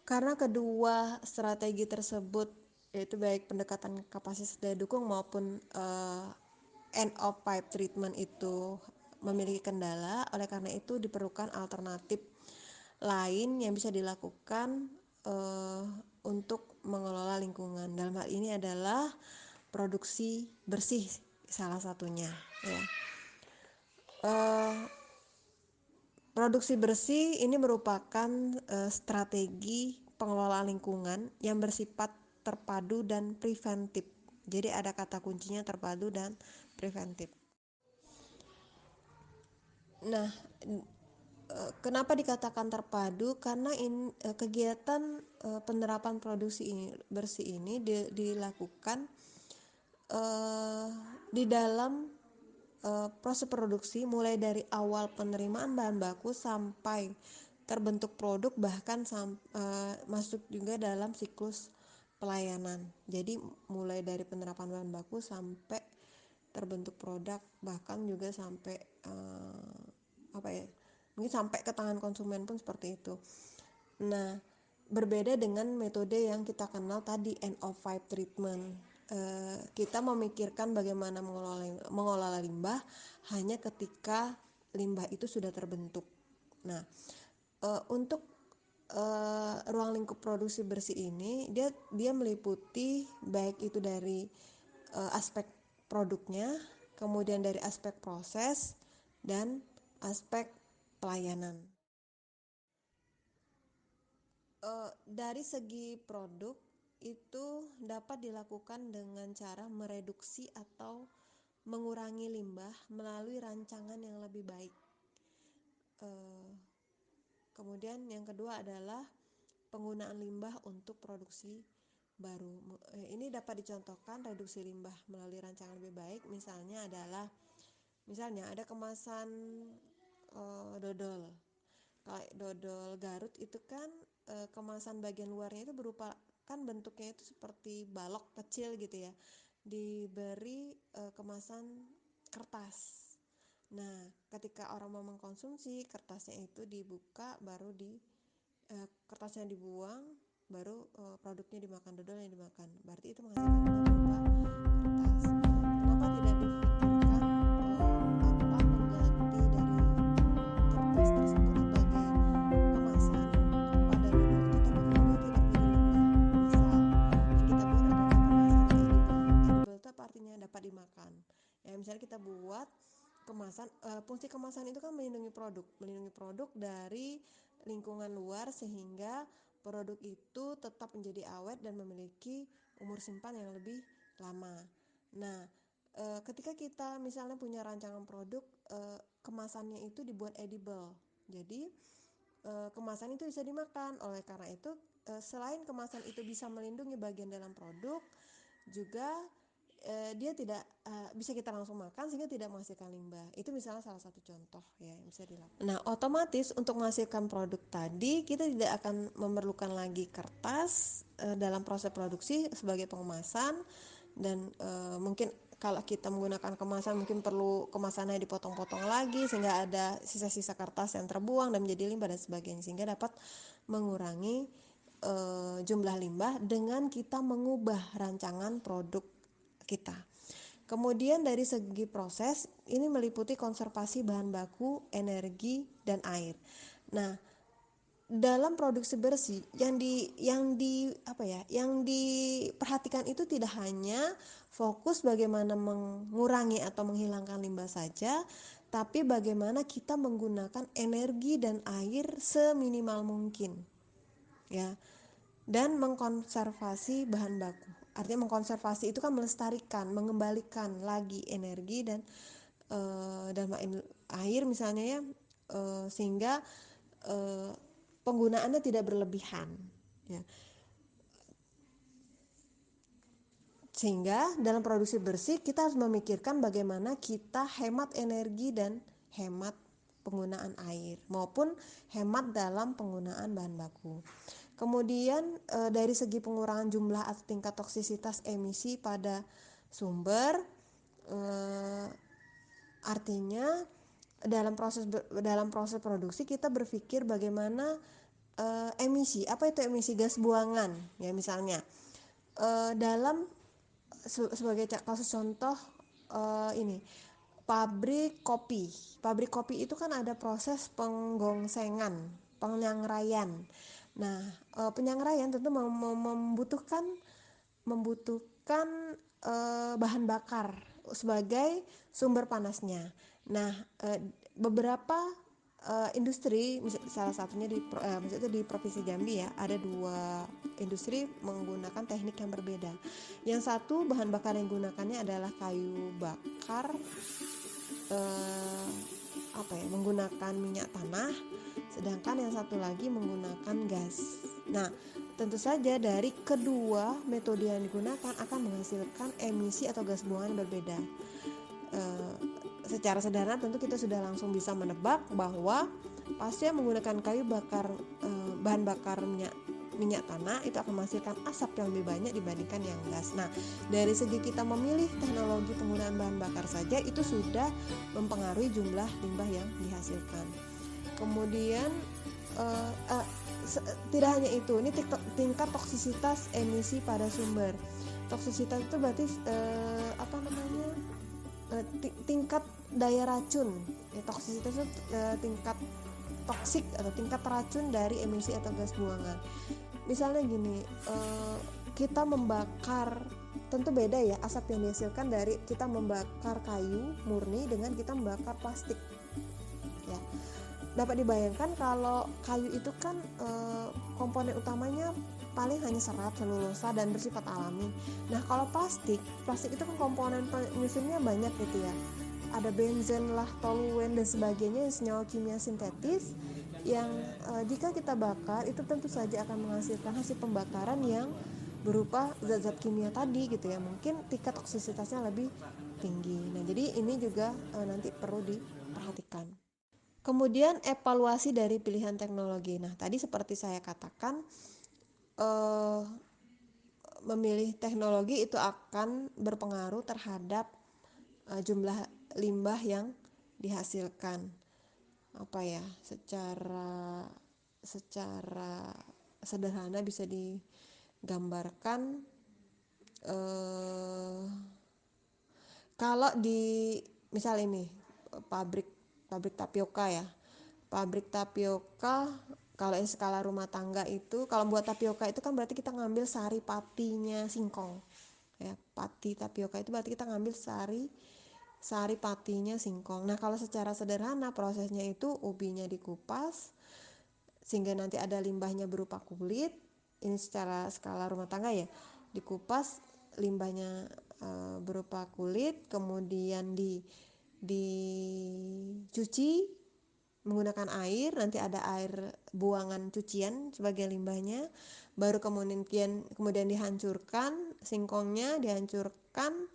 Karena kedua strategi tersebut, yaitu baik pendekatan kapasitas daya dukung maupun end of pipe treatment itu memiliki kendala, oleh karena itu diperlukan alternatif lain yang bisa dilakukan untuk mengelola lingkungan. Dalam hal ini adalah produksi bersih salah satunya, ya. Produksi bersih ini merupakan strategi pengelolaan lingkungan yang bersifat terpadu dan preventif. Jadi ada kata kuncinya terpadu dan preventif. Nah, kenapa dikatakan terpadu? Karena kegiatan penerapan produksi bersih ini dilakukan di dalam proses produksi, mulai dari awal penerimaan bahan baku sampai terbentuk produk, bahkan masuk juga dalam siklus pelayanan. Jadi mulai dari penerapan bahan baku sampai terbentuk produk, bahkan juga sampai mungkin sampai ke tangan konsumen pun seperti itu. Nah, berbeda dengan metode yang kita kenal tadi, end of pipe treatment. Kita memikirkan bagaimana mengelola limbah hanya ketika limbah itu sudah terbentuk. Nah, untuk ruang lingkup produksi bersih ini dia meliputi baik itu dari aspek produknya, kemudian dari aspek proses dan aspek pelayanan. Dari segi produk itu dapat dilakukan dengan cara mereduksi atau mengurangi limbah melalui rancangan yang lebih baik. Kemudian yang kedua adalah penggunaan limbah untuk produksi baru. Ini dapat dicontohkan reduksi limbah melalui rancangan lebih baik. Misalnya ada kemasan dodol. Kayak dodol Garut itu kan kemasan bagian luarnya itu berupa, kan bentuknya itu seperti balok kecil gitu ya, diberi kemasan kertas. Nah, ketika orang mau mengkonsumsi, kertasnya itu dibuka, baru kertasnya dibuang, baru produknya dimakan, dodolnya dimakan. Berarti itu menghasilkan limbah berupa kertas. Kenapa tidak difikirkan mengganti dari kertas tersebut sebagai kemasan? Pada dodol kita bagaimana tidak menjadi limbah? Misal yang kita buat adalah kemasan edible. Edible itu apa artinya? Dapat dimakan. Ya, misalnya kita buat kemasan, fungsi kemasan itu kan melindungi produk dari lingkungan luar, sehingga produk itu tetap menjadi awet dan memiliki umur simpan yang lebih lama. Nah, ketika kita misalnya punya rancangan produk, kemasannya itu dibuat edible, jadi kemasan itu bisa dimakan. Oleh karena itu, selain kemasan itu bisa melindungi bagian dalam produk, juga dia tidak bisa kita langsung makan sehingga tidak menghasilkan limbah. Itu misalnya salah satu contoh ya yang bisa dilakukan. Nah, otomatis untuk menghasilkan produk tadi kita tidak akan memerlukan lagi kertas dalam proses produksi sebagai pengemasan, dan mungkin kalau kita menggunakan kemasan mungkin perlu kemasannya dipotong-potong lagi sehingga ada sisa-sisa kertas yang terbuang dan menjadi limbah dan sebagainya, sehingga dapat mengurangi jumlah limbah dengan kita mengubah rancangan produk kita. Kemudian dari segi proses ini meliputi konservasi bahan baku, energi, dan air. Nah, dalam produksi bersih yang diperhatikan itu tidak hanya fokus bagaimana mengurangi atau menghilangkan limbah saja, tapi bagaimana kita menggunakan energi dan air seminimal mungkin, ya, dan mengkonservasi bahan baku. Artinya mengkonservasi itu kan melestarikan, mengembalikan lagi energi dan dalam air misalnya ya, sehingga penggunaannya tidak berlebihan, ya. Sehingga dalam produksi bersih kita harus memikirkan bagaimana kita hemat energi dan hemat penggunaan air maupun hemat dalam penggunaan bahan baku. Kemudian dari segi pengurangan jumlah atau tingkat toksisitas emisi pada sumber, artinya dalam proses produksi kita berpikir bagaimana emisi. Apa itu emisi? Gas buangan ya, misalnya dalam sebagai kasus contoh, ini pabrik kopi itu kan ada proses penggongsengan, penyangraian. Nah, penyangraian tentu membutuhkan bahan bakar sebagai sumber panasnya. Nah, beberapa industri, salah satunya misalnya di Provinsi Jambi ya, ada 2 industri menggunakan teknik yang berbeda. Yang satu bahan bakar yang digunakannya adalah kayu bakar, menggunakan minyak tanah, sedangkan yang satu lagi menggunakan gas. Nah, tentu saja dari kedua metode yang digunakan akan menghasilkan emisi atau gas buangan yang berbeda. Secara sederhana tentu kita sudah langsung bisa menebak bahwa pasti yang menggunakan kayu bakar, bahan bakar minyak tanah itu akan menghasilkan asap yang lebih banyak dibandingkan yang gas. Nah, dari segi kita memilih teknologi penggunaan bahan bakar saja itu sudah mempengaruhi jumlah limbah yang dihasilkan. Kemudian tidak hanya itu, ini tingkat toksisitas emisi pada sumber. Toksisitas itu berarti tingkat daya racun. Toksisitas itu tingkat toksik atau tingkat racun dari emisi atau gas buangan. Misalnya gini, kita membakar, tentu beda ya asap yang dihasilkan dari kita membakar kayu murni dengan kita membakar plastik ya. Dapat dibayangkan kalau kayu itu kan komponen utamanya paling hanya serat, selulosa, dan bersifat alami. Nah, kalau plastik itu kan komponen penyusunnya banyak gitu ya. Ada benzen lah, toluen dan sebagainya, senyawa kimia sintetis yang jika kita bakar itu tentu saja akan menghasilkan hasil pembakaran yang berupa zat-zat kimia tadi gitu ya. Mungkin tingkat toksisitasnya lebih tinggi. Nah, jadi ini juga nanti perlu diperhatikan. Kemudian evaluasi dari pilihan teknologi. Nah, tadi seperti saya katakan, memilih teknologi itu akan berpengaruh terhadap jumlah limbah yang dihasilkan. Secara sederhana bisa digambarkan, kalau di misal ini pabrik tapioka ya. Pabrik tapioka kalau yang skala rumah tangga itu, kalau buat tapioka itu kan berarti kita ngambil sari patinya singkong. Ya, pati tapioka itu berarti kita ngambil sari patinya singkong. Nah, kalau secara sederhana prosesnya itu ubinya dikupas sehingga nanti ada limbahnya berupa kulit. Ini secara skala rumah tangga ya. Dikupas limbahnya berupa kulit, kemudian dicuci menggunakan air, nanti ada air buangan cucian sebagai limbahnya, baru kemudian dihancurkan singkongnya, dihancurkan,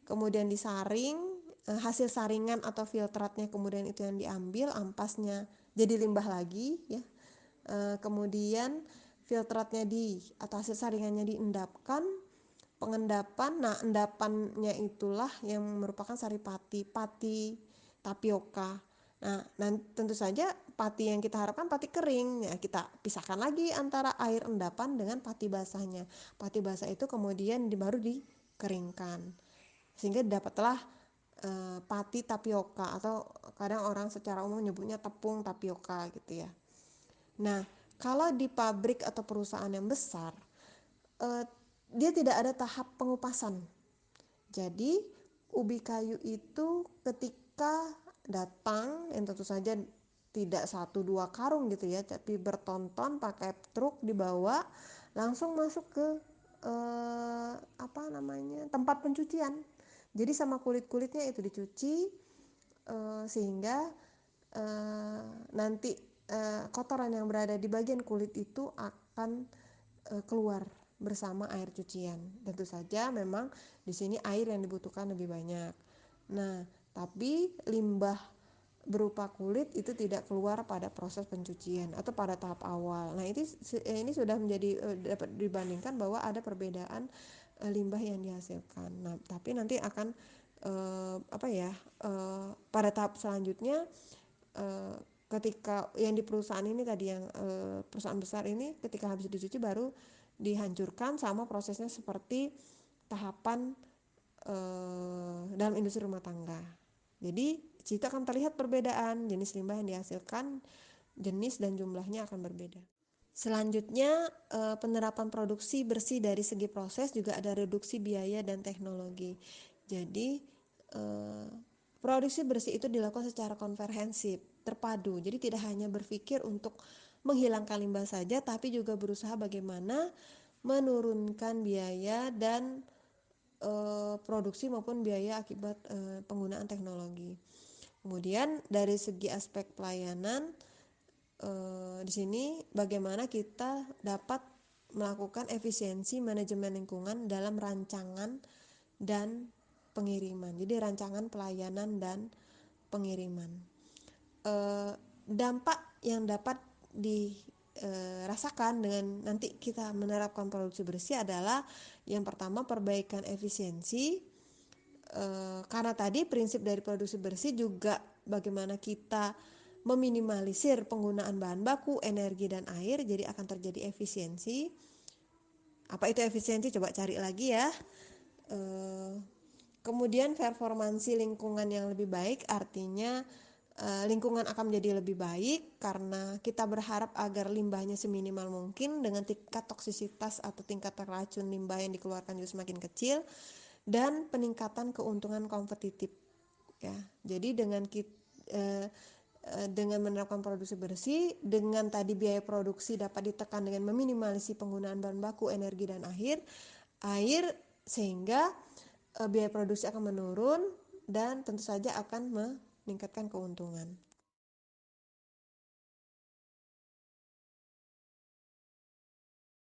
kemudian disaring, hasil saringan atau filtratnya kemudian itu yang diambil, ampasnya jadi limbah lagi ya. Kemudian filtratnya atau hasil saringannya diendapkan, pengendapan. Nah, endapannya itulah yang merupakan sari pati tapioka. Nah, tentu saja pati yang kita harapkan pati kering ya, kita pisahkan lagi antara air endapan dengan pati basahnya. Pati basah itu kemudian baru dikeringkan sehingga dapatlah pati tapioka, atau kadang orang secara umum menyebutnya tepung tapioka gitu ya. Nah, kalau di pabrik atau perusahaan yang besar, dia tidak ada tahap pengupasan. Jadi ubi kayu itu ketika datang, yang tentu saja tidak 1-2 karung gitu ya, tapi bertonton pakai truk dibawa langsung masuk ke tempat pencucian. Jadi sama kulit-kulitnya itu dicuci sehingga nanti kotoran yang berada di bagian kulit itu akan keluar bersama air cucian. Tentu saja memang di sini air yang dibutuhkan lebih banyak. Nah, tapi limbah berupa kulit itu tidak keluar pada proses pencucian atau pada tahap awal. Nah, ini sudah menjadi dapat dibandingkan bahwa ada perbedaan limbah yang dihasilkan. Nah, tapi nanti akan pada tahap selanjutnya ketika yang di perusahaan ini tadi yang perusahaan besar ini ketika habis dicuci baru dihancurkan, sama prosesnya seperti tahapan dalam industri rumah tangga. Jadi situ akan terlihat perbedaan jenis limbah yang dihasilkan, jenis dan jumlahnya akan berbeda. Selanjutnya penerapan produksi bersih dari segi proses, juga ada reduksi biaya dan teknologi. Jadi produksi bersih itu dilakukan secara komprehensif, terpadu. Jadi tidak hanya berpikir untuk menghilangkan limbah saja, tapi juga berusaha bagaimana menurunkan biaya dan produksi maupun biaya akibat penggunaan teknologi. Kemudian dari segi aspek pelayanan, di sini bagaimana kita dapat melakukan efisiensi manajemen lingkungan dalam rancangan dan pengiriman. Jadi rancangan, pelayanan, dan pengiriman. Dampak yang dapat dirasakan dengan nanti kita menerapkan produksi bersih adalah yang pertama perbaikan efisiensi, karena tadi prinsip dari produksi bersih juga bagaimana kita meminimalisir penggunaan bahan baku, energi, dan air, jadi akan terjadi efisiensi. Apa itu efisiensi? Coba cari lagi ya. Kemudian performansi lingkungan yang lebih baik, artinya lingkungan akan menjadi lebih baik karena kita berharap agar limbahnya seminimal mungkin dengan tingkat toksisitas atau tingkat racun limbah yang dikeluarkan juga semakin kecil, dan peningkatan keuntungan kompetitif ya. Jadi dengan menerapkan produksi bersih, dengan tadi biaya produksi dapat ditekan dengan meminimalisi penggunaan bahan baku, energi, dan air, sehingga biaya produksi akan menurun dan tentu saja akan meningkatkan keuntungan.